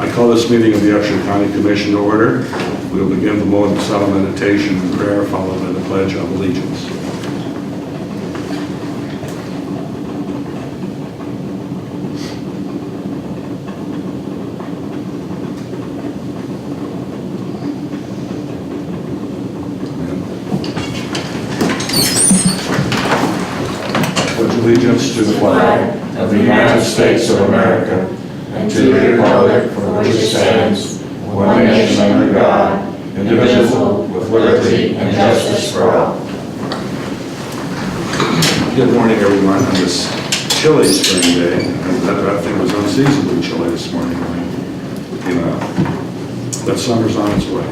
I call this meeting of the Upshur County Commission to order. We will begin the mode of solemn meditation and prayer, followed by the Pledge of Allegiance. Pledge allegiance to the flag of the United States of America and to the republic for which it stands, one nation under God, indivisible, with liberty and justice for all. Good morning, everyone, on this chilly spring day. That thing was unseasonably chilly this morning when it came out. But summer's on its way.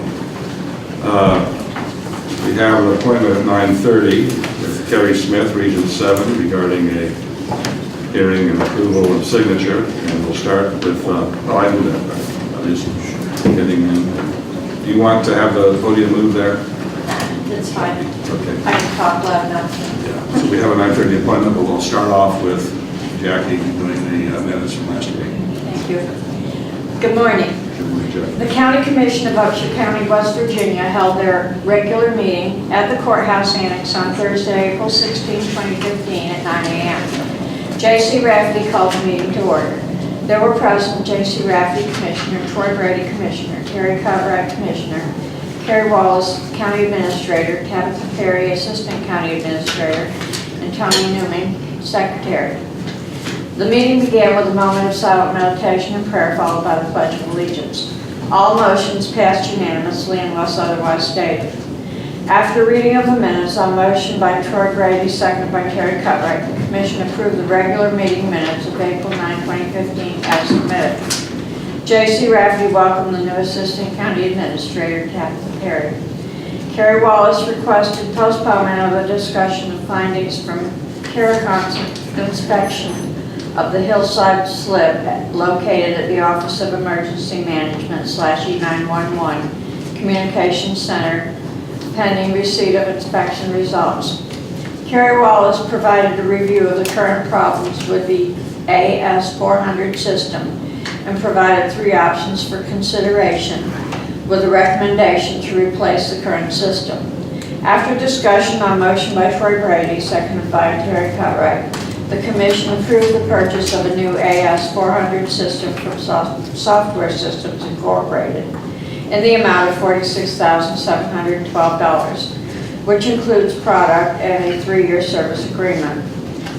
We have an appointment at 9:30 with Kerry Smith, Region 7, regarding a hearing and approval and signature. And we'll start with, I do that. I'm just getting in. Do you want to have the podium move there? That's fine. Okay. I can talk loud enough. Yeah. So we have a 9:30 appointment, but we'll start off with Jackie doing the minutes from last week. Thank you. Good morning. Good morning, Jackie. The County Commission of Upshur County, West Virginia held their regular meeting at the Courthouse Annex on Thursday, April 16, 2015 at 9 a.m. J.C. Rafferty called the meeting to order. There were present J.C. Rafferty, Commissioner, Troy Brady, Commissioner, Terry Cartwright, Commissioner, Kerry Wallace, County Administrator, Tabitha Perry, Assistant County Administrator, and Tony Newman, Secretary. The meeting began with a moment of silent meditation and prayer, followed by the Pledge of Allegiance. All motions passed unanimously unless otherwise stated. After reading of the minutes, on motion by Troy Brady, seconded by Terry Cartwright, the Commission approved the regular meeting minutes of April 9, 2015 as submitted. J.C. Rafferty welcomed the new Assistant County Administrator, Tabitha Perry. Kerry Wallace requested postponement of the discussion of findings from CARICOM's inspection of the hillside slip located at the Office of Emergency Management /E911 Communications Center, pending receipt of inspection results. Kerry Wallace provided a review of the current problems with the AS400 system and provided 3 options for consideration, with a recommendation to replace the current system. After discussion on motion by Troy Brady, seconded by Terry Cartwright, the Commission approved the purchase of a new AS400 system from Software Systems Incorporated in the amount of $46,712, which includes product and a 3-year service agreement.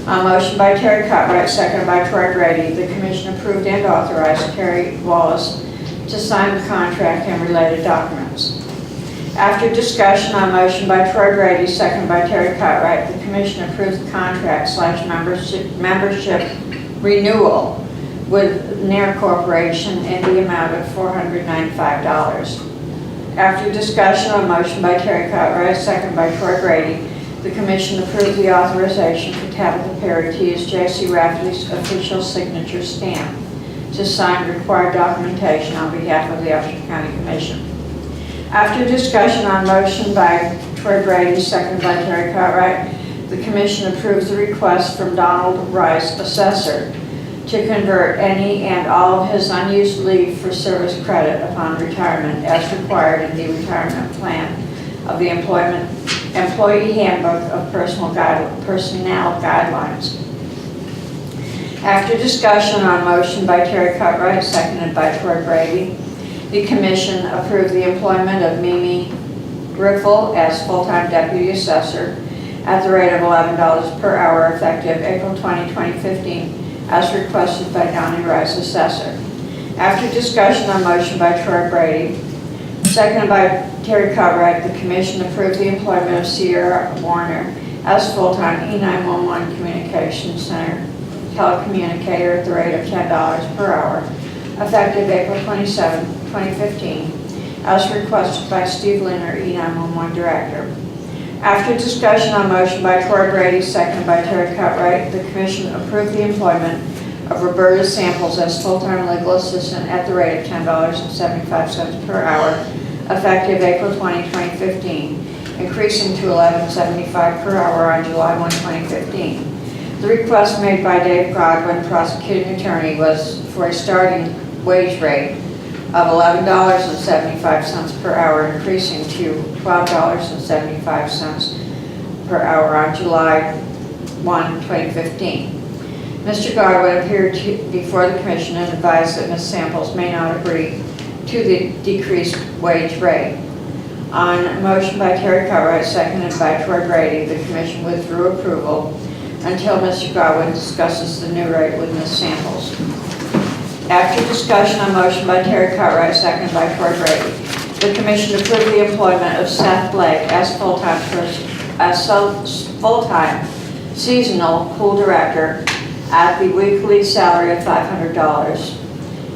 On motion by Terry Cartwright, seconded by Troy Brady, the Commission approved and authorized Kerry Wallace to sign the contract and related documents. After discussion on motion by Troy Brady, seconded by Terry Cartwright, the Commission approved the contract /membership renewal with Nair Corporation in the amount of $495. After discussion on motion by Terry Cartwright, seconded by Troy Brady, the Commission approved the authorization for Tabitha Perry to use J.C. Rafferty's official signature stamp to sign required documentation on behalf of the Upshur County Commission. After discussion on motion by Troy Brady, seconded by Terry Cartwright, the Commission approves the request from Donald Rice, Assessor, to convert any and all of his unused leave for service credit upon retirement as required in the retirement plan of the Employee Handbook of Personnel Guidelines. After discussion on motion by Terry Cartwright, seconded by Troy Brady, the Commission approved the employment of Mimi Griffel as full-time Deputy Assessor at the rate of $11 per hour effective April 20, 2015, as requested by Donnie Rice, Assessor. After discussion on motion by Troy Brady, seconded by Terry Cartwright, the Commission approved the employment of Sierra Warner as full-time E911 Communications Center telecommunicator at the rate of $10 per hour, effective April 27, 2015, as requested by Steve Liner, E911 Director. After discussion on motion by Troy Brady, seconded by Terry Cartwright, the Commission approved the employment of Roberta Samples as full-time legal assistant at the rate of $10.75 per hour, effective April 20, 2015, increasing to $11.75 per hour on July 1, 2015. The request made by Dave Godwin, prosecuting attorney, was for a starting wage rate of $11.75 per hour, increasing to $12.75 per hour on July 1, 2015. Mr. Godwin appeared before the commission and advised that Ms. Samples may not agree to the decreased wage rate. On a motion by Terry Cartwright, seconded by Troy Grady, the commission withdrew approval until Mr. Godwin discusses the new rate with Ms. Samples. After discussion on motion by Terry Cartwright, seconded by Troy Grady, the commission approved the employment of Seth Blake as full-time seasonal pool director at the weekly salary of $500,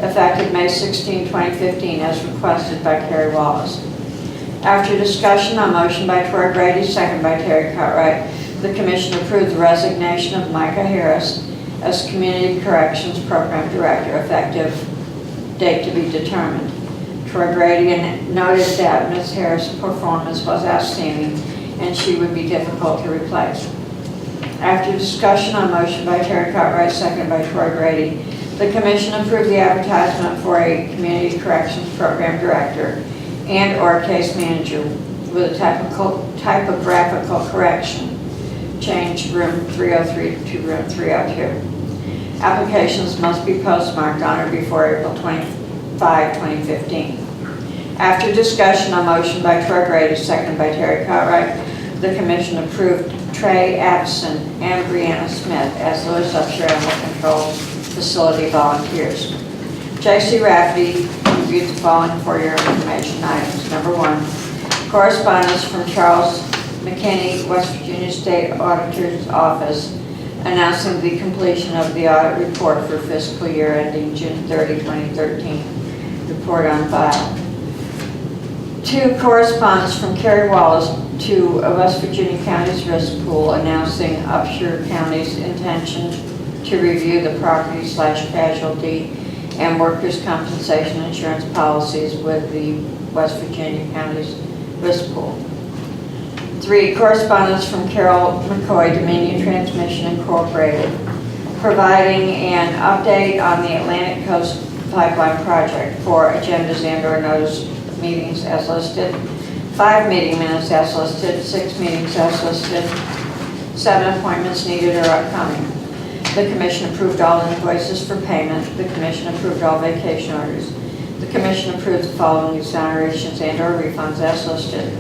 effective May 16, 2015, as requested by Kerry Wallace. After discussion on motion by Troy Grady, seconded by Terry Cartwright, the commission approved the resignation of Micah Harris as Community Corrections Program Director, effective date to be determined. Troy Grady noted that Ms. Harris' performance was outstanding and she would be difficult to replace. After discussion on motion by Terry Cartwright, seconded by Troy Grady, the commission approved the advertisement for a Community Corrections Program Director and/or case manager with a typographical correction, change room 303 to room 302. Applications must be postmarked on or before April 25, 2015. After discussion on motion by Troy Grady, seconded by Terry Cartwright, the commission approved Trey Addison and Brianna Smith as Lewis Upshur Animal Control Facility volunteers. J.C. Rafferty reviewed the following for your information items. Number 1, correspondence from Charles McKinney, West Virginia State Auditor's Office, announcing the completion of the audit report for fiscal year ending June 30, 2013. Report on file. 2, correspondence from Kerry Wallace to West Virginia County's Risk Pool, announcing Upshur County's intention to review the property/casualty and workers' compensation insurance policies with the West Virginia County's Risk Pool. 3, correspondence from Carol McCoy, Dominion Transmission Incorporated, providing an update on the Atlantic Coast Pipeline Project. 4, agendas and/or notice of meetings as listed. 5, meeting minutes as listed. 6, meetings as listed. 7, appointments needed or upcoming. The commission approved all invoices for payment. The commission approved all vacation orders. The commission approved the following exonerations and/or refunds as listed.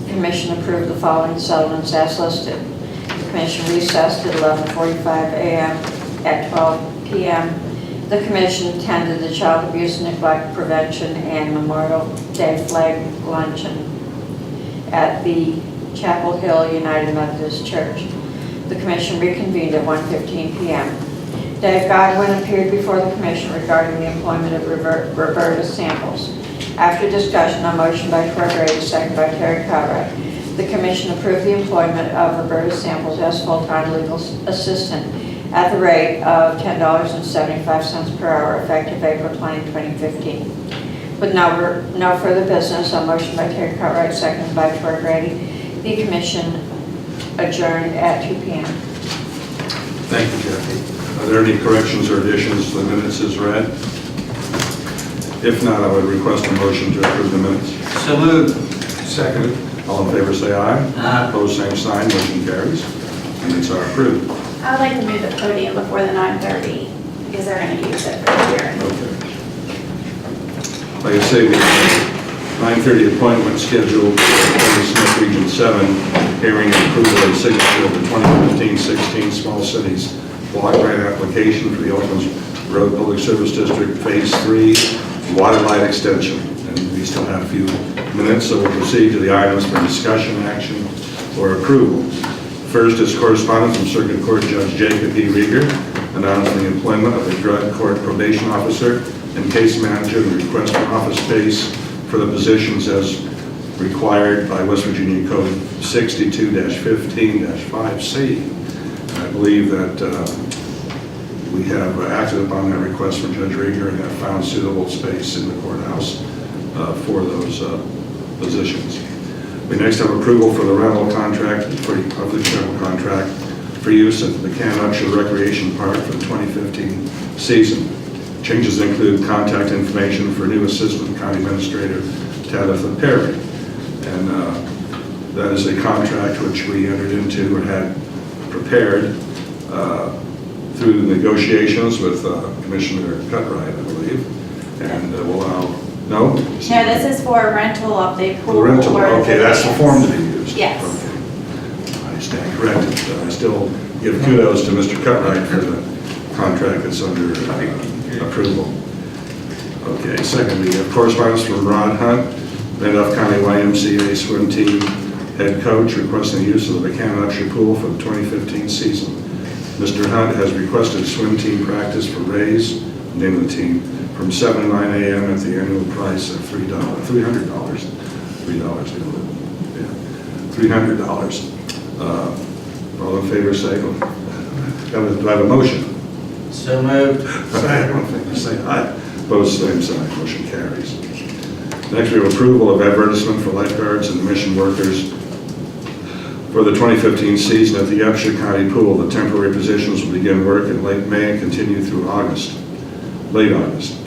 The commission approved the following settlements as listed. The commission recessed at 11:45 a.m. at 12 p.m. The commission attended the Child Abuse and Neglect Prevention and Memorial Day Flag Luncheon at the Chapel Hill United Methodist Church. The commission reconvened at 1:15 p.m. Dave Godwin appeared before the commission regarding the employment of Roberta Samples. After discussion on motion by Troy Grady, seconded by Terry Cartwright, the commission approved the employment of Roberta Samples as full-time legal assistant at the rate of $10.75 per hour, effective April 20, 2015. With no further business, on motion by Terry Cartwright, seconded by Troy Grady, the commission adjourned at 2 p.m. Thank you, Jackie. Are there any corrections or additions to the minutes as read? If not, I would request a motion to approve the minutes. So moved. Seconded. All in favor say aye. Aye. Opposed, same sign. Motion carries. Minutes are approved. I would like to move the podium before the 9:30 because they're going to use it for the hearing. Okay. Like I say, the 9:30 appointment scheduled for Commissiom Smith Region 7, hearing and approval and signature of the 2015-16 Small Cities Block Grant application for the Oakland Road Public Service District Phase 3 Water Line Extension. And we still have a few minutes, so we'll proceed to the items for discussion, action, or approval. First is correspondence from Circuit Court Judge Jacob E. Rieger announcing the employment of a drug court probation officer and case manager and request for office space for the positions as required by West Virginia Code 62-15-5C. I believe that we have acted upon that request from Judge Rieger and have found suitable space in the courthouse for those positions. We next have approval for the rental contract, for the public rental contract for use at the McCann Upshur Recreation Park for the 2015 season. Changes include contact information for new Assistant County Administrator Tabitha Perry. And that is a contract which we entered into or had prepared through negotiations with Commissioner Cutright, I believe, and will allow, no? No, this is for rental of the pool. The rental, or okay, that's the dance. form to be used. Yes. Okay. I stand corrected. I still give kudos to Mr. Cutright for the contract that's under approval. Okay, secondly, we have correspondence from Rod Hunt, Randolph County YMCA swim team head coach, requesting use of the Buchanan Upshur pool for the 2015 season. Mr. Hunt has requested swim team practice for Rays, name of the team, from 7 to 9 a.m. at the annual price of $300. All in favor, say aye. Do I have a motion? So moved. All in favor, say aye. Opposed, same sign. Motion carries. Next, we have approval of advertisement for lifeguards and mission workers for the 2015 season at the Upshur County Pool. The temporary positions will begin work in late May and continue through late August.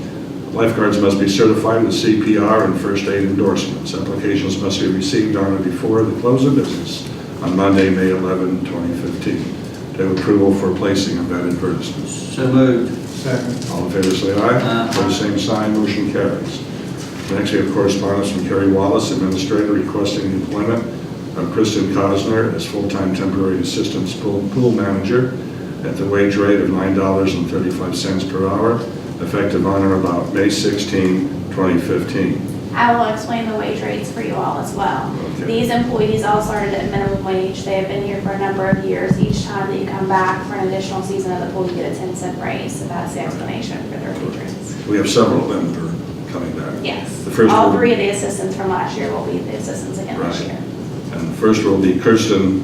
Lifeguards must be certified with CPR and first aid endorsements. Applications must be received on or before the close of business on Monday, May 11, 2015. To have approval for placing of that advertisement. So moved. Second. All in favor, say aye. Aye. Opposed, same sign, motion carries. Next, we have correspondence from Kerry Wallace, Administrator, requesting the employment of Kristen Cosner as full-time temporary assistant pool manager at the wage rate of $9.35 per hour, effective on or about May 16, 2015. I will explain the wage rates for you all as well. Okay. These employees all started at minimum wage. They have been here for a number of years. Each time that you come back for an additional season of the pool, you get a 10-cent raise. So that's the explanation for their wage rates. We have several of them that are coming back. Yes. The first All one- three of the assistants from last year will be the assistants again this Right. year. And the first will be Kristen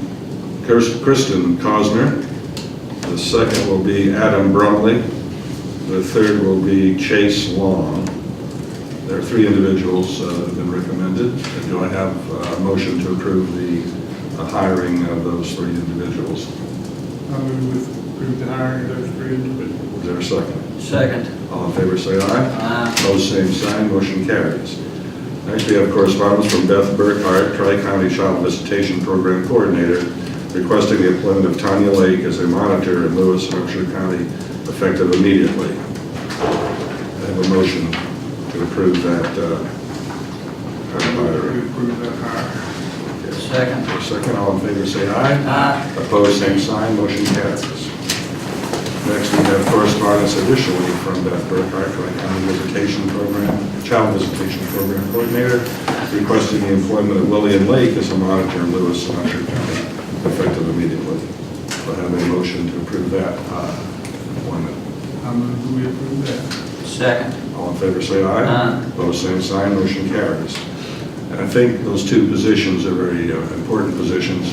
Cosner. The second will be Adam Brumley. The third will be Chase Long. There are three individuals that have been recommended. And do I have a motion to approve the hiring of those three individuals? I move we approve the hiring of those three individuals. Is there a second? Second. All in favor, say aye. Aye. Opposed, same sign, motion carries. Next, we have correspondence from Beth Burkhart, Tri-County Child Visitation Program Coordinator, requesting the employment of Tanya Lake as a monitor in Lewis and Upshur County, effective immediately. I have a motion to approve that I move we approve that hire. Second. For a second, all in favor, say aye. Aye. Opposed, same sign, motion carries. Next, we have correspondence additionally from Beth Burkhart, Tri-County Visitation Program, Child Visitation Program Coordinator, requesting the employment of Lillian Lake as a monitor in Lewis and Upshur County, effective immediately. Do I have a motion to approve that employment? I move we approve that. Second. All in favor, say aye. Aye. Opposed, same sign, motion carries. And I think those two positions are very important positions.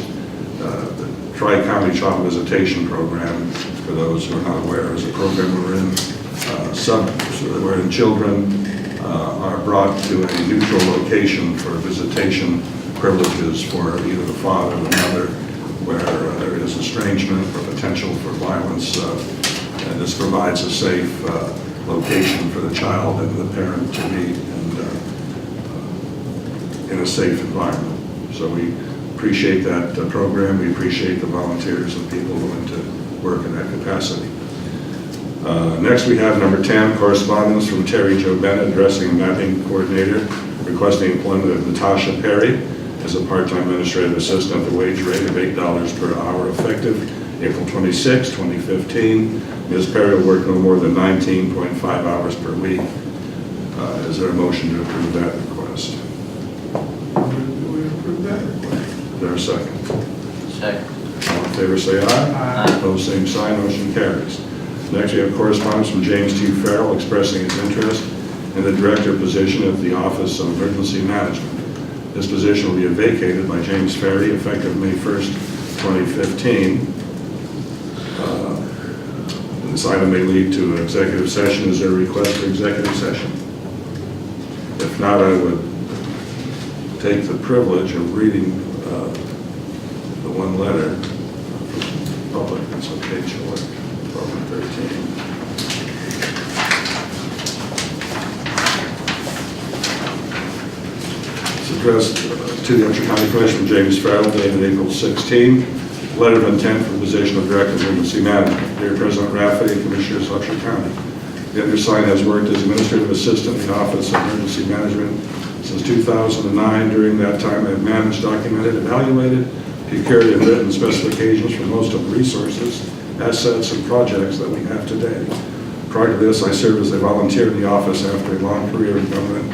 The Tri-County Child Visitation Program, for those who are not aware, is a program wherein wherein children are brought to a neutral location for visitation privileges for either the father or the mother, where there is estrangement or potential for violence. And this provides a safe location for the child and the parent to be in a safe environment. So we appreciate that program. We appreciate the volunteers and people willing to work in that capacity. Next, we have number 10, correspondence from Terry Jo Bennett, addressing a mapping coordinator, requesting employment of Natasha Perry as a part-time administrative assistant at the wage rate of $8 per hour, effective April 26, 2015. Ms. Perry will work no more than 19.5 hours per week. Is there a motion to approve that request? I move we approve that request. Is there a second? Second. All in favor, say aye. Aye. Opposed, same sign, motion carries. Next, we have correspondence from James T. Farrell expressing his interest in the director position at the Office of Emergency Management. This position will be vacated by James Ferry effective May 1st, 2015. This item may lead to an executive session. Is there a request for executive session? If not, I would take the privilege of reading the one letter from the public. It's on page 12 and 13. addressed to the Upshur County Commission from James Farrell dated April 16, letter of intent for the position of Director of Emergency Management. Dear President Rafferty and Commissioners of Upshur County, the undersigned has worked as Administrative Assistant in the Office of Emergency Management since 2009. During that time, I have managed, documented, evaluated, procured, and written specifications for most of the resources, assets, and projects that we have today. Prior to this, I served as a volunteer in the office after a long career in government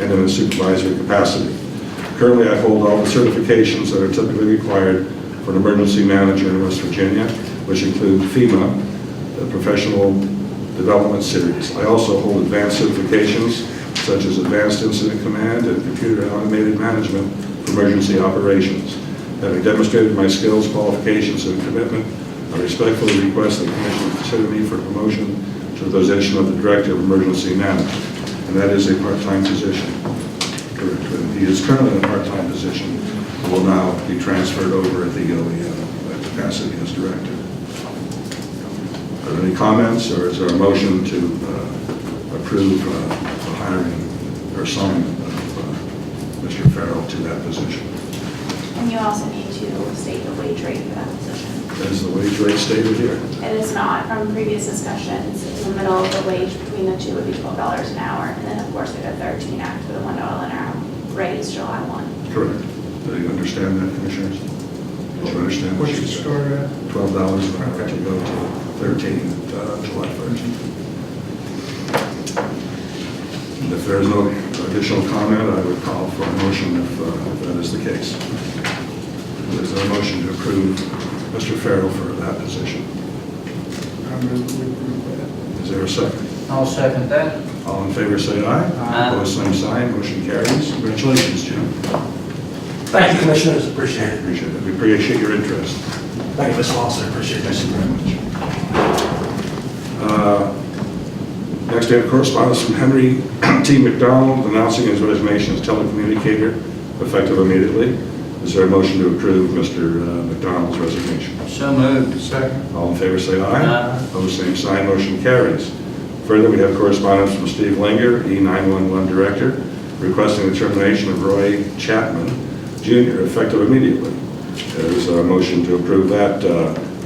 and in a supervisory capacity. Currently, I hold all the certifications that are typically required for an emergency manager in West Virginia, which include FEMA, the Professional Development Series. I also hold advanced certifications such as Advanced Incident Command and Computer Automated Management for Emergency Operations. Having demonstrated my skills, qualifications, and commitment, I respectfully request the Commission consider me for promotion to the position of the Director of Emergency Management, and that is a part-time position. Correct. He is currently in a part-time position, and will now be transferred over at the capacity as Director. Are there any comments, or is there a motion to approve the hiring or assignment of Mr. Farrell to that position? And you also need to state the wage rate for that position. Is the wage rate stated here? It is not. From previous discussions, in the middle of the wage between the two would be $12 an hour, and then of course we have 13 after the $1 an hour raise July 1. Correct. Do you understand that, Commissioners? Do you understand what What's she the said? story at? $12 an hour to go to 13 at July 1st. And if there is no additional comment, I would call for a motion if that is the case. Is there a motion to approve Mr. Farrell for that position? I move we approve that. Is there a second? I'll second that. All in favor say aye. Aye. Opposed, same sign. Motion carries. Congratulations, Jim. Thank you, Commissioners, appreciate it. Appreciate it. We appreciate your interest. Thank you, Ms. Lawson, appreciate Thank you this. very much. Next, we have correspondence from Henry T. McDonald announcing his resignation as telecommunicator effective immediately. Is there a motion to approve Mr. McDonald's resignation? So moved. Second. All in favor say aye. Aye. Opposed, same sign. Motion carries. Further, we have correspondence from Steve Linger, E911 Director, requesting the termination of Roy Chapman Jr. effective immediately. There is a motion to approve that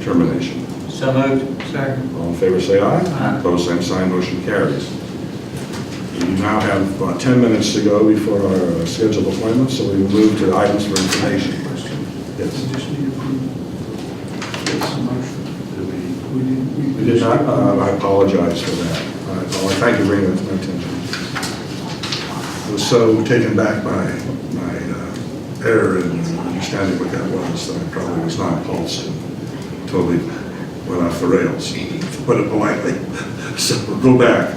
termination. So moved. Second. All in favor say aye. Aye. Opposed, same sign. Motion carries. We now have about 10 minutes to go before our scheduled appointments, so we will move to items for information. Question. Yes. We just need to approve this motion. Do We did. we did not, I apologize for that. Thank you for bringing that to my attention. I was so taken back by my error in understanding what that was that I probably was not pulsed and totally went off the rails, to put it politely. So we'll go back.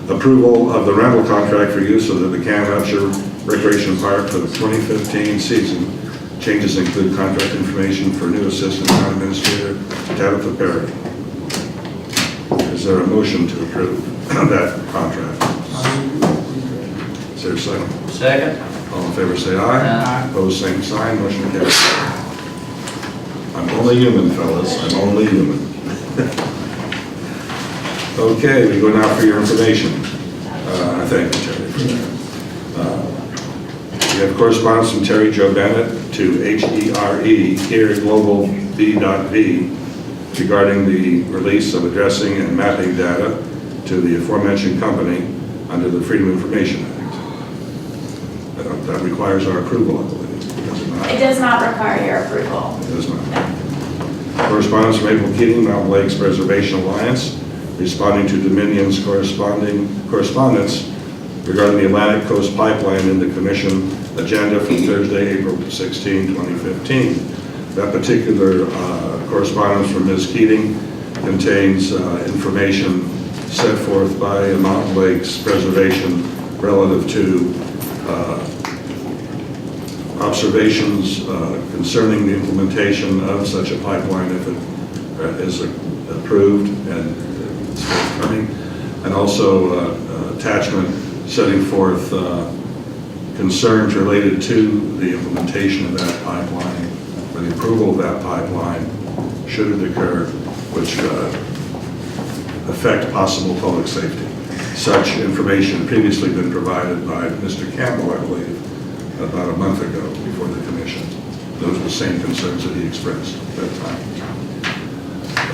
Approval of the rental contract for use of the Upshur Recreation Park for the 2015 season. Changes include contract information for new Assistant Town Administrator Tabitha Perry. Is there a motion to approve that contract? I move we approve Is there a second? Second. All in favor say aye. Aye. Opposed, same sign, motion carries. I'm only human, fellas, I'm only human. Okay, we go now for your information. I thank you, Terry, for that. We have correspondence from Terry Jo Bennett to HERE, here Global B.V, regarding the release of addressing and mapping data to the aforementioned company under the Freedom of Information Act. That requires our approval, I believe. Does it not? It does not require your approval. It does not. Correspondence from April Keating, Mountain Lakes Preservation Alliance, responding to Dominion's correspondence regarding the Atlantic Coast Pipeline in the Commission agenda from Thursday, April 16, 2015. That particular correspondence from Ms. Keating contains information set forth by Mountain Lakes Preservation relative to observations concerning the implementation of such a pipeline if it is approved and it's forthcoming, and also attachment setting forth concerns related to the implementation of that pipeline, or the approval of that pipeline, should it occur, which affect possible public safety. Such information previously been provided by Mr. Campbell, I believe, about a month ago before the commission. Those were the same concerns that he expressed at that time.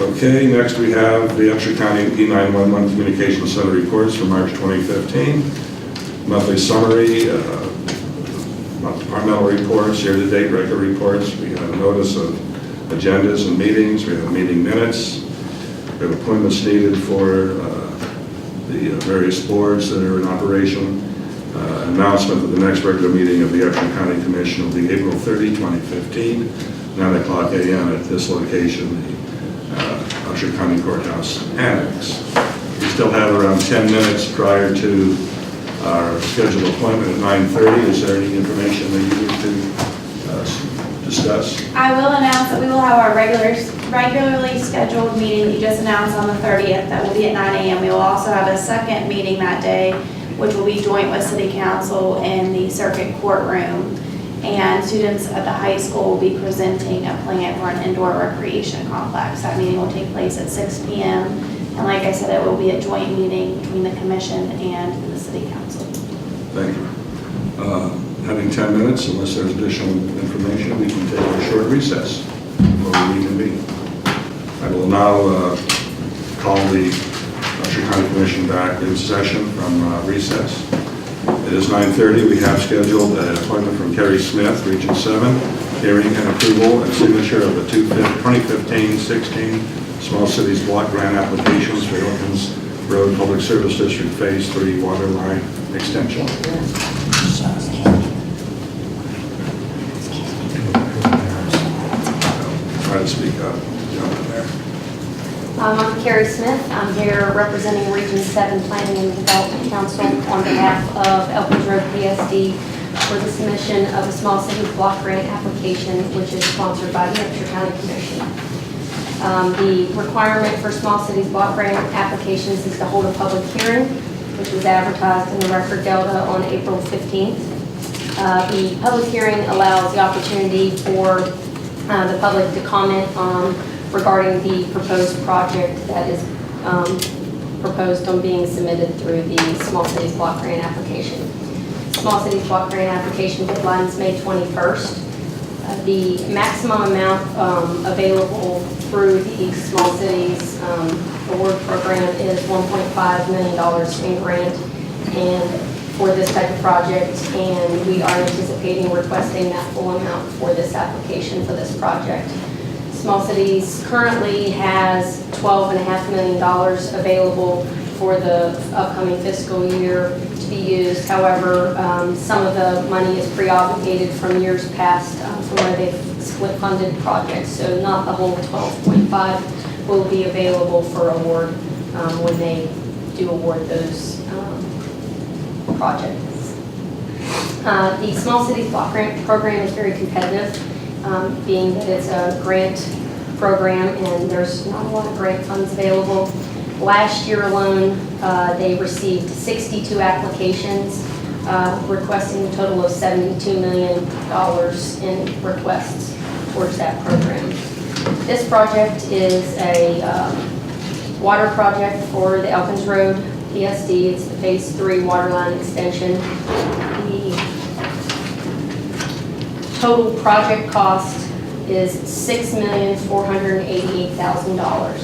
Okay, next we have the Upshur County E911 Communications Center reports for March 2015. Monthly summary, departmental reports, year-to-date record reports. We have notice of agendas and meetings. We have meeting minutes. We have appointments needed for the various boards that are in operation. Announcement of the next regular meeting of the Upshur County Commission will be April 30, 2015, 9:00 a.m. at this location, the Upshur County Courthouse Annex. We still have around 10 minutes prior to our scheduled appointment at 9:30. Is there any information that you need to discuss? I will announce that we will have our regularly scheduled meeting that you just announced on the 30th. That will be at 9 a.m. We will also have a second meeting that day, which will be joint with City Council in the circuit courtroom. And students at the high school will be presenting a plan for an indoor recreation complex. That meeting will take place at 6 p.m. And like I said, it will be a joint meeting between the commission and the City Council. Thank you. Having 10 minutes, unless there's additional information, we can take a short recess before we reconvene. I will now call the Upshur County Commission back in session from recess. It is 9:30. We have scheduled an appointment from Kerry Smith, Region 7, hearing and approval and signature of the 2015-16 Small Cities Block Grant applications for Elkins Road Public Service District Phase 3 Water Line Extension. Try to speak up, gentlemen there. I'm Carrie Smith. I'm here representing Region 7 Planning and Development Council on behalf of Elkins Road PSD for the submission of a small cities block grant application, which is sponsored by the Upshur County Commission. The requirement for small cities block grant applications is to hold a public hearing, which was advertised in the Record Delta on April 15th. The public hearing allows the opportunity for the public to comment regarding the proposed project that is proposed on being submitted through the Small Cities Block Grant application. Small Cities Block Grant application deadline is May 21st. The maximum amount available through the Small Cities Award Program is $1.5 million in grant and for this type of project, and we are anticipating requesting that full amount for this application for this project. Small Cities currently has $12.5 million available for the upcoming fiscal year to be used. However, some of the money is pre-obligated from years past from where they've split funded projects. So not the whole 12.5 will be available for award when they do award those projects. The Small Cities Block Grant Program is very competitive, being that it's a grant program and there's not a lot of grant funds available. Last year alone, they received 62 applications, requesting a total of $72 million in requests towards that program. This project is a water project for the Elkins Road PSD. It's the Phase 3 water line extension. The total project cost is $6,488,000,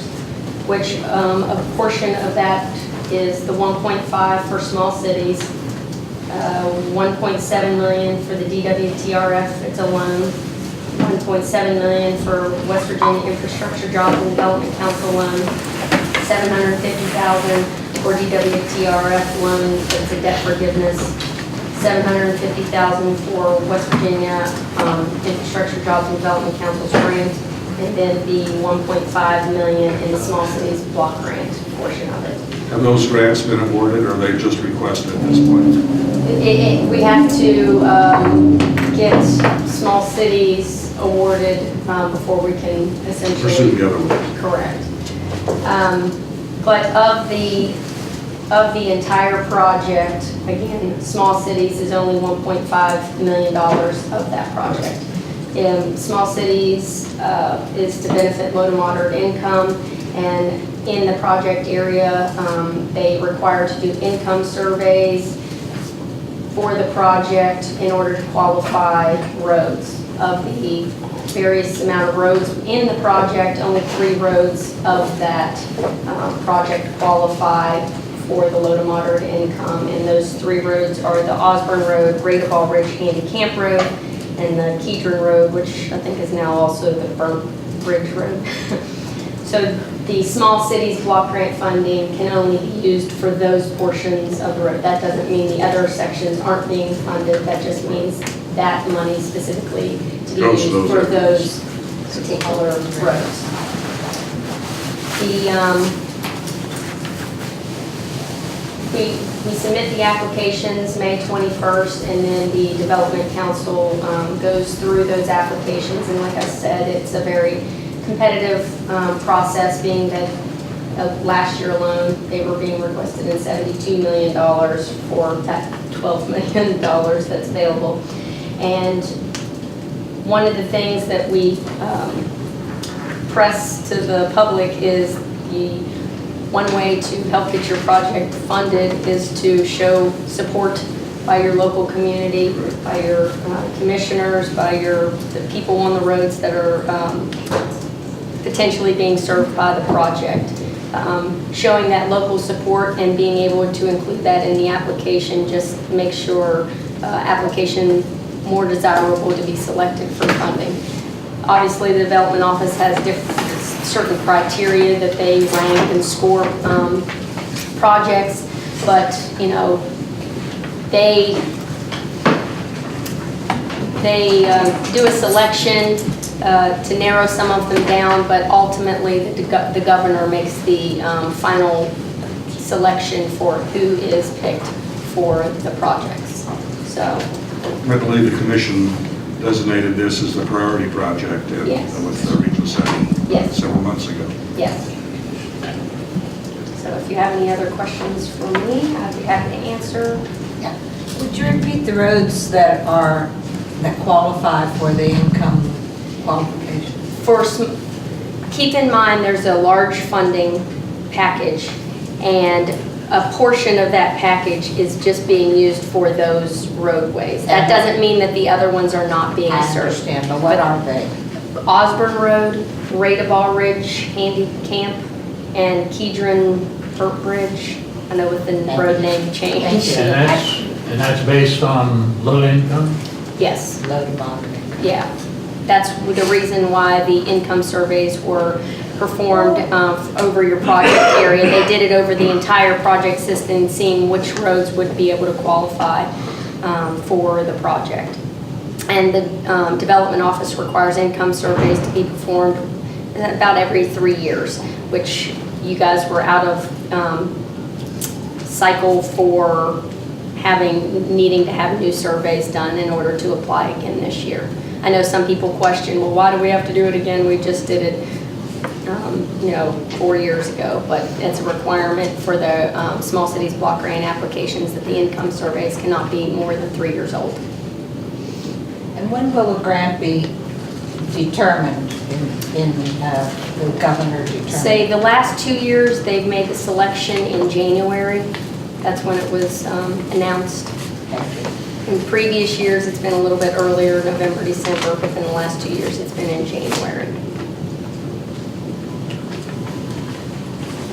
which a portion of that is the 1.5 for small cities, 1.7 million for the DWTRF, it's a loan, 1.7 million for West Virginia Infrastructure Jobs and Development Council loan, 750,000 for DWTRF loan, it's a debt forgiveness, 750,000 for West Virginia Infrastructure Jobs and Development Council's grant, and then the 1.5 million in the Small Cities Block Grant portion of it. Have those grants been awarded, or are they just requested at this point? We have to get small cities awarded before we can essentially Pursue the other ones. Correct. But of the entire project, again, small cities is only $1.5 million of that project. Small cities is to benefit low to moderate income, and in the project area, they require to do income surveys, for the project in order to qualify roads. Of the various amount of roads in the project, only 3 roads of that project qualify for the low to moderate income. And those 3 roads are the Osborne Road, Radeball Ridge Handy Camp Road, and the Kedron Road, which I think is now also the Burnt Bridge Road. So the small cities block grant funding can only be used for those portions of the road. That doesn't mean the other sections aren't being funded. That just means that money specifically to be Goes to used those for those particular roads. We submit the applications May 21st, and then the Development Council goes through those applications. And like I said, it's a very competitive process, being that last year alone, they were being requested in $72 million for that $12 million that's available. And one of the things that we press to the public is one way to help get your project funded is to show support by your local community, by your commissioners, by the people on the roads that are potentially being served by the project. Showing that local support and being able to include that in the application just makes your application more desirable to be selected for funding. Obviously, the Development Office has certain criteria that they rank and score projects, but you know, they do a selection to narrow some of them down, but ultimately the governor makes the final selection for who is picked for the projects. So I believe the commission designated this as the priority project Yes. with the Region 7 Yes. several months ago. yes. So if you have any other questions for me, I'd be happy to answer. Would you repeat the roads that qualify for the income qualification? Keep in mind, there's a large funding package, and a portion of that package is just being used for those roadways. That doesn't mean that the other ones are not being I served. understand, but what are they? Osborne Road, Radeball Ridge Handy Camp, and Kedron Burnt Bridge. I know with the road name change. And that's based on low income? Yes. Low to moderate. Yeah, that's the reason why the income surveys were performed over your project area. They did it over the entire project system, seeing which roads would be able to qualify for the project. And the Development Office requires income surveys to be performed about every 3 years, which you guys were out of cycle for needing to have new surveys done in order to apply again this year. I know some people question, well, why do we have to do it again? We just did it 4 years ago, but it's a requirement for the small cities block grant applications that the income surveys cannot be more than 3 years old. And when will a grant be determined the governor determined? Say the last 2 years, they've made the selection in January. That's when it was announced. In previous years, it's been a little bit earlier, November, December, but in the last 2 years, it's been in January.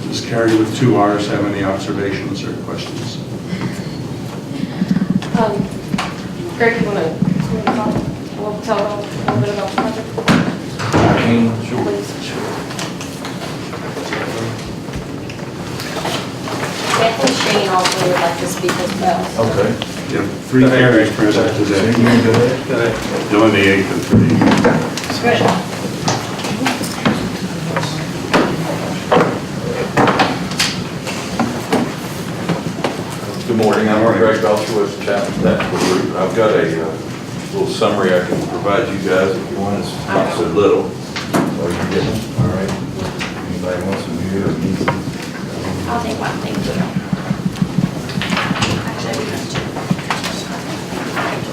Does Carrie with 2 R's have any observations or questions? Greg, you want to tell a little bit about the project? Sure. Please. I think Shane also would like to speak as well. Okay. You have 3 Carries present today. Doing the 8th and 3. Good morning, I'm Greg Upshur with Chapman Technical Group. I've got a little summary I can provide you guys if you want. It's not so little. So you get it, all right? Anybody wants to view it? I'll take one, thank you. Actually, we have two.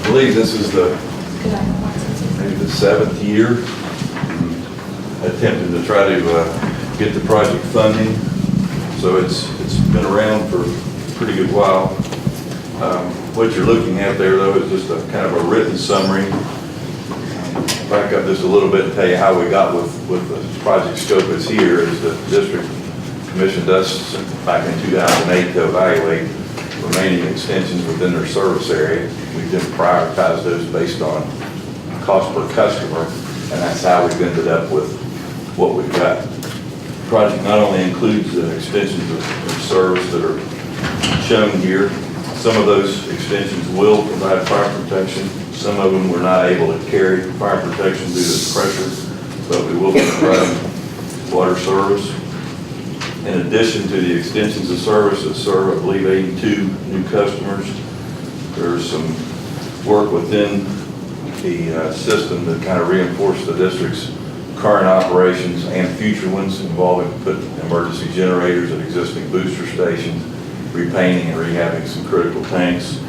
I believe this is maybe the 7th year attempting to try to get the project funding. So it's been around for a pretty good while. What you're looking at there, though, is just a kind of a written summary. Back up just a little bit and tell you how we got with the project scope is here, is that the district commissioned us back in 2008 to evaluate remaining extensions within their service area. We then prioritized those based on cost per customer, and that's how we've ended up with what we've got. The project not only includes the extensions of service that are shown here. Some of those extensions will provide fire protection. Some of them we're not able to carry fire protection due to pressure, but we will be providing water service. In addition to the extensions of service that serve, I believe, 82 new customers, there's some work within the system that kind of reinforce the district's current operations and future ones involving putting emergency generators at existing booster stations, repainting and rehabbing some critical tanks.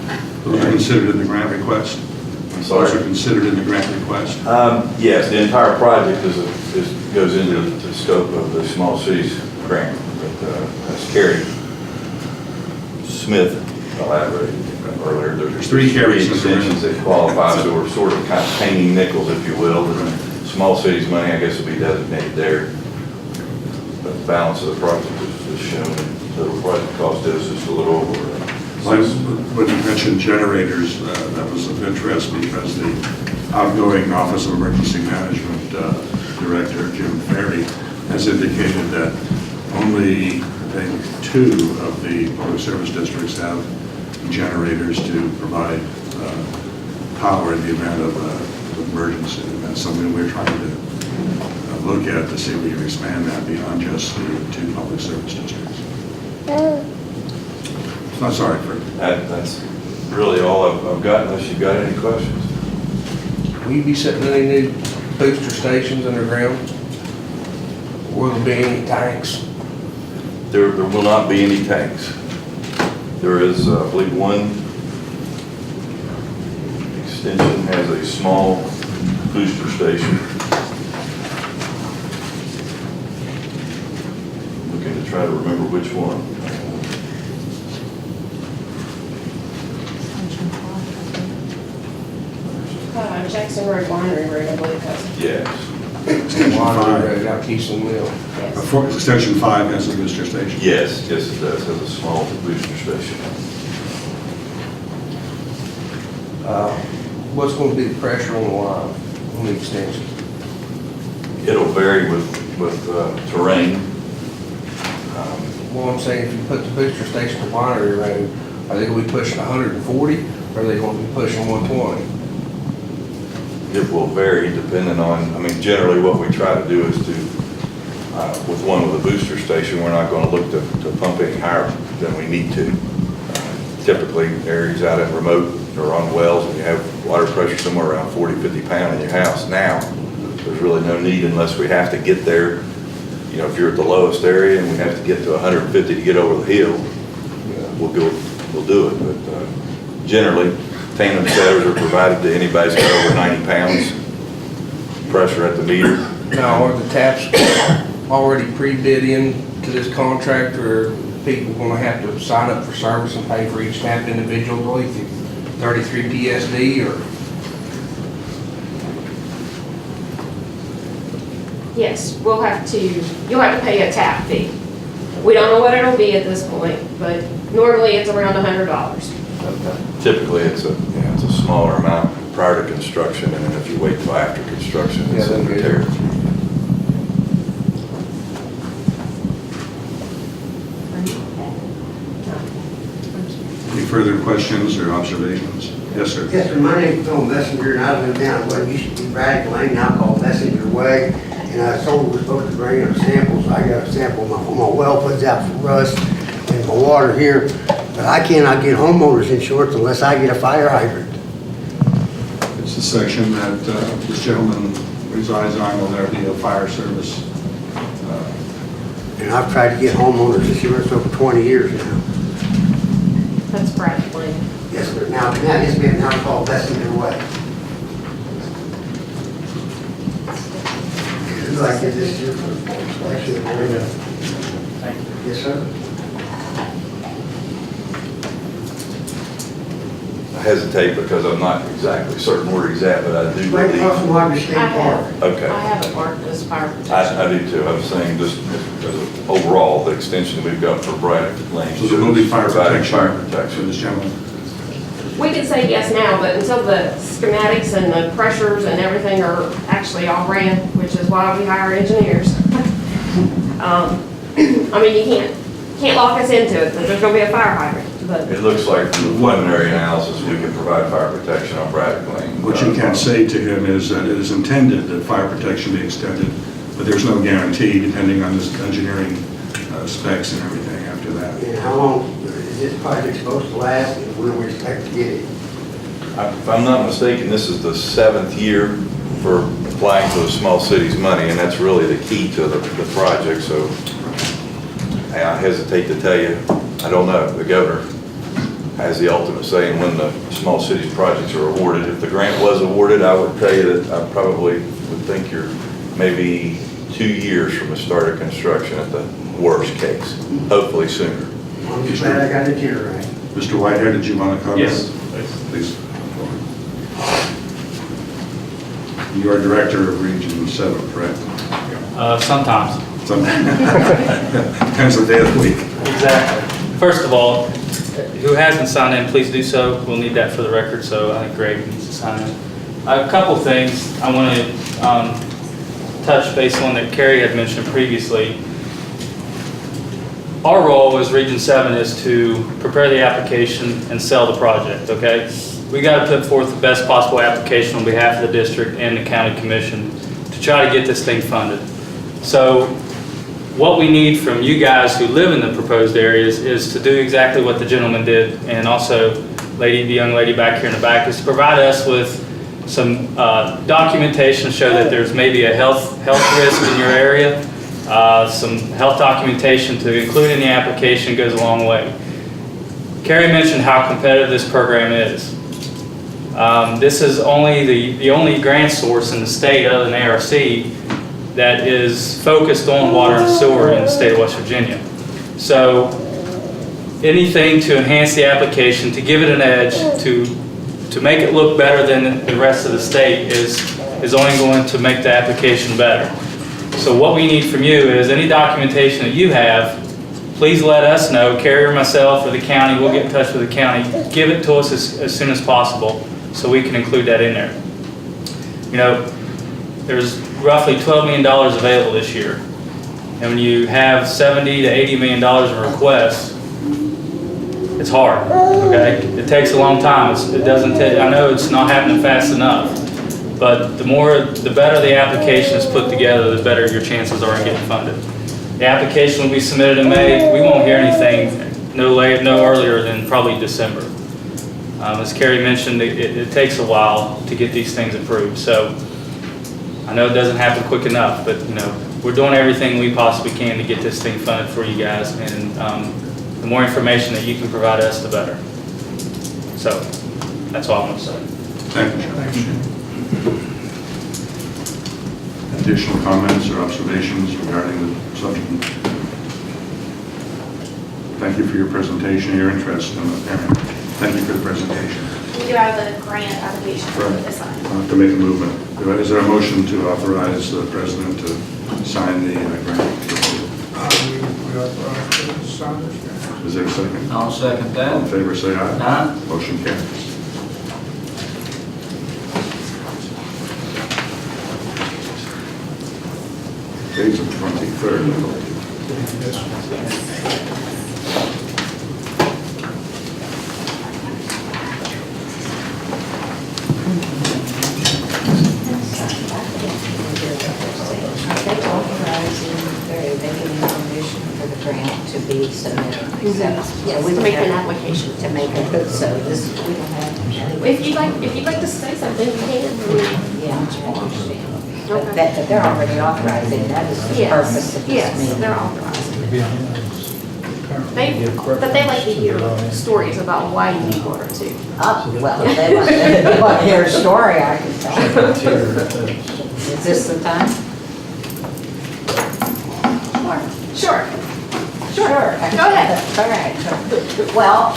Those are considered in the grant request? I'm sorry? Those are considered in the grant request? Yes, the entire project goes into the scope of the Small Cities Grant that as Carrie Smith elaborated earlier. There's three three extensions that qualify, so we're sort of kind of painting nickels, if you will. The Small Cities money, I guess, will be designated there. But the balance of the project is shown. The project cost is just a little over. When you mentioned generators, that was of interest because the outgoing Office of Emergency Management Director, Jim Ferry, has indicated that only, I think, 2 of the public service districts have generators to provide power in the event of an emergency. And that's something we're trying to look at to see if we can expand that beyond just the 2 public service districts. I'm sorry for That's really all I've got, unless you've got any questions. Will you be setting any new booster stations underground? Will there be any tanks? There will not be any tanks. There is, I believe, one extension has a small booster station. Looking to try to remember which one. Jackson Road Winery Road, I believe that's. Yes. Water out Keystone Mill. Yes. Extension 5 has a booster station. Yes, it does. Has a small booster station. What's going to be the pressure on the line on the extension? It'll vary with terrain. Well, I'm saying if you put the booster station to Winery Road, are they going to be pushing 140 or are they going to be pushing 120? It will vary depending on, I mean, generally what we try to do is to, with one with a booster station, we're not going to look to pump any higher than we need to. Typically, areas out in remote or on wells, when you have water pressure somewhere around 40, 50 pound in your house now, there's really no need unless we have to get there. You know, if you're at the lowest area and we have to get to 150 to get over the hill, we'll do it. But generally, tandem setters are provided to anybody who's got over 90 pounds pressure at the meter. Now, are the taps already pre-bid in to this contract, or are people going to have to sign up for service and pay for each tap individually through 33 PSD, or? Yes, you'll have to pay a tap fee. We don't know what it'll be at this point, but normally it's around $100. Typically, it's a smaller amount prior to construction, and then if you wait till after construction, it's in repair. Any further questions or observations? Yes, sir. Yes, sir. My name's Phil Messenger, and I live down what used to be Braddock Lane, now called Messenger Way. And I told we're supposed to bring in a sample, so I got a sample. My well puts out for rust and my water here. But I cannot get homeowners insurance unless I get a fire hydrant. It's the section that this gentleman resides on. Will there be a fire service? And I've tried to get homeowners insurance over 20 years now. That's Braddock Lane. Yes, sir. Now it's been now called Messenger Way. Like this here for yes, sir. hesitate because I'm not exactly certain where he's at, but I do Right believe. across from Water State Park. Okay. I have it marked as fire protection. I do too. I was saying just as overall, the extension we've got for Braddock Lane. So there will be fire providing protection Fire for protection. this gentleman? We can say yes now, but until the schematics and the pressures and everything are actually all ran, which is why we hire engineers. I mean, you can't lock us into it, because there's gonna be a fire hydrant, but It looks like from the preliminary analysis, we can provide fire protection on Braddock Lane. What you can say to him is that it is intended that fire protection be extended, but there's no guarantee depending on this engineering specs and everything after that. And how long is this project supposed to last, and when we expect to get it? If I'm not mistaken, this is the 7th year for applying for the small cities money, and that's really the key to the project, so I hesitate to tell you, I don't know. The governor has the ultimate say in when the small cities projects are awarded. If the grant was awarded, I would tell you that I probably would think you're maybe 2 years from the start of construction at the worst case, hopefully sooner. I'm just glad I got it here right. Mr. Whitehead, did you want to comment? Yes. Please. You are Director of Region 7, correct? Sometimes. Depends on the day of the week. Exactly. First of all, who hasn't signed in, please do so. We'll need that for the record, so I think Greg needs to sign in. A couple things I want to touch base on that Kerry had mentioned previously. Our role as Region 7 is to prepare the application and sell the project, okay? We got to put forth the best possible application on behalf of the district and the county commission to try to get this thing funded. So what we need from you guys who live in the proposed areas is to do exactly what the gentleman did, and also the young lady back here in the back, is to provide us with some documentation to show that there's maybe a health risk in your area. Some health documentation to include in the application goes a long way. Kerry mentioned how competitive this program is. This is only the only grant source in the state other than ARC that is focused on water and sewer in the state of West Virginia. So anything to enhance the application, to give it an edge, to make it look better than the rest of the state is only going to make the application better. So what we need from you is any documentation that you have, please let us know, Kerry or myself or the county, we'll get in touch with the county, give it to us as soon as possible so we can include that in there. You know, there's roughly $12 million available this year. And when you have $70 to $80 million in requests, it's hard, okay? It takes a long time. It doesn't take, I know it's not happening fast enough, but the better the application is put together, the better your chances are in getting funded. The application will be submitted in May. We won't hear anything no earlier than probably December. As Kerry mentioned, it takes a while to get these things approved. So I know it doesn't happen quick enough, but you know, we're doing everything we possibly can to get this thing funded for you guys, and the more information that you can provide us, the better. So that's all I'm going to say. Thank you, John. Additional comments or observations regarding the subject? Thank you for your presentation, your interest in the area. Thank you for the presentation. We do have the grant application for Right. the sign. I'll have to make a movement. Is there a motion to authorize the president to sign the grant proposal? Is there a second? I'll second All that. in favor, say aye. Aye. Motion carries. Days of 23rd, I believe. They authorize in very making information for the grant to be submitted. Yeah, we To make an have application. to make it, so this, we don't have. If you'd like to say something, you can. Yeah, I understand. But that they're already authorizing, that is the purpose of this Yes, meeting. they're authorizing it. But they like to hear stories about why you need water too. Oh, well, if they want to hear a story, I can tell. Is this the time? Sure. Sure. Go ahead. All right. Well,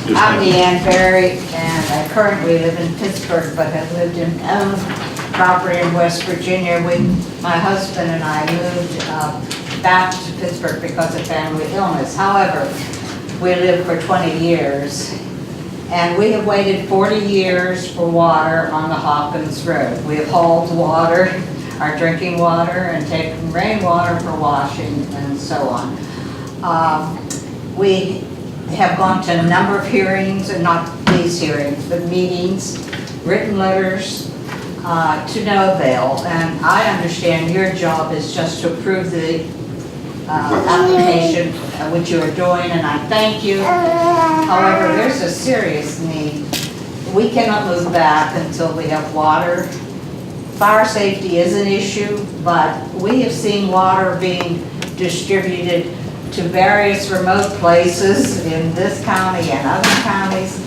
I'm Deanne Berry, and I currently live in Pittsburgh, but have lived in property in West Virginia. My husband and I moved back to Pittsburgh because of family illness. However, we lived for 20 years, and we have waited 40 years for water on the Hawkins Road. We have hauled water, our drinking water, and taken rainwater for washing and so on. We have gone to a number of hearings, and not these hearings, but meetings, written letters, to no avail. And I understand your job is just to approve the application, which you are doing, and I thank you. However, there's a serious need. We cannot move back until we have water. Fire safety is an issue, but we have seen water being distributed to various remote places in this county and other counties.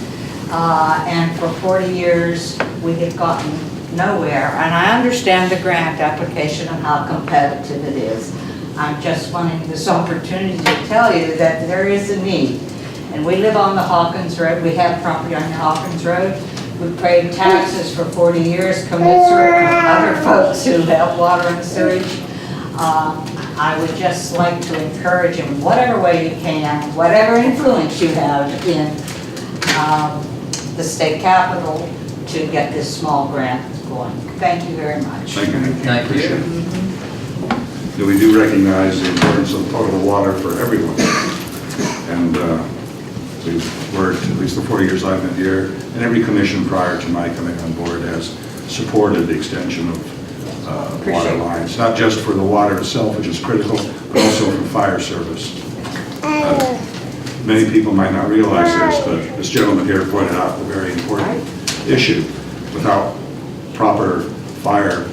And for 40 years, we have gotten nowhere. And I understand the grant application and how competitive it is. I'm just wanting this opportunity to tell you that there is a need. And we live on the Hawkins Road. We have property on the Hawkins Road. We've paid taxes for 40 years, commensurate with other folks who have water and sewage. I would just like to encourage in whatever way you can, whatever influence you have in the state capitol to get this small grant going. Thank you very much. Thank you. Thank you. Yeah, we do recognize the importance of potable water for everyone. And we've worked, at least the 4 years I've been here, and every commission prior to my coming on board has supported the extension of water lines, not just for the water itself, which is critical, but also for fire service. Many people might not realize this, but this gentleman here pointed out a very important issue. Without proper fire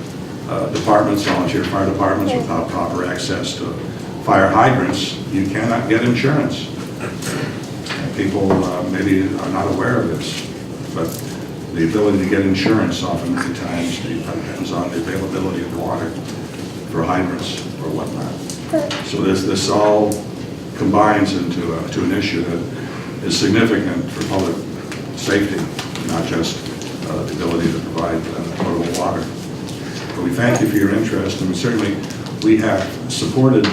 departments, volunteer fire departments, without proper access to fire hydrants, you cannot get insurance. And people maybe are not aware of this, but the ability to get insurance often many times depends on the availability of the water for hydrants or whatnot. So this all combines into an issue that is significant for public safety, not just the ability to provide potable water. But we thank you for your interest, and certainly we have supported,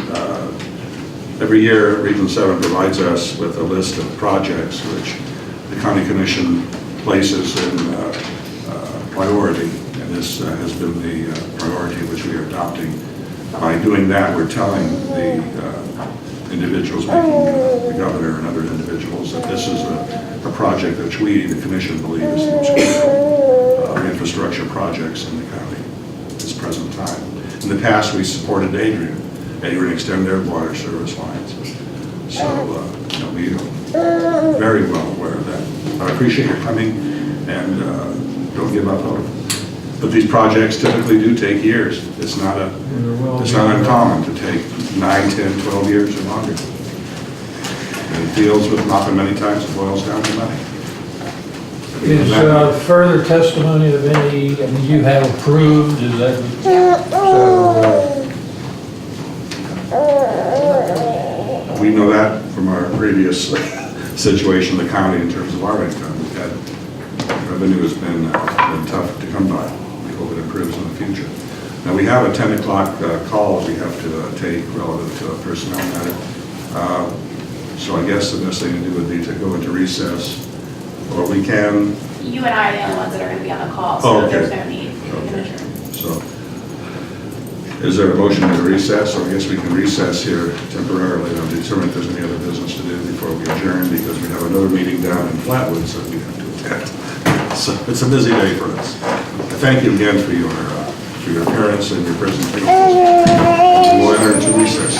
every year Region 7 provides us with a list of projects which the County Commission places in priority, and this has been the priority which we are adopting. By doing that, we're telling the individuals, making the governor and other individuals, that this is a project which we, the Commission, believe is the most critical infrastructure projects in the county at this present time. In the past, we supported Adrian extended their water service lines. So we are very well aware of that. I appreciate your coming, and don't give up hope. But these projects typically do take years. It's not uncommon to take 9, 10, 12 years or longer. And it deals with not many times it boils down to money. Is further testimony of any, I mean, you have approved, is that? We know that from our previous situation in the county in terms of our income. We've had, revenue has been tough to come by. We hope it improves in the future. Now we have a 10 o'clock call we have to take relative to a personnel matter. So I guess the best thing to do would be to go into recess, or we can. You and I are the only ones that are going to be on the call, so Okay. there's no need for the commissioner. So, is there a motion to recess? Or I guess we can recess here temporarily and determine if there's any other business to do before we adjourn, because we have another meeting down in Flatwoods that we have to attend. So it's a busy day for us. I thank you again for your appearance and your presentation. We'll enter into recess.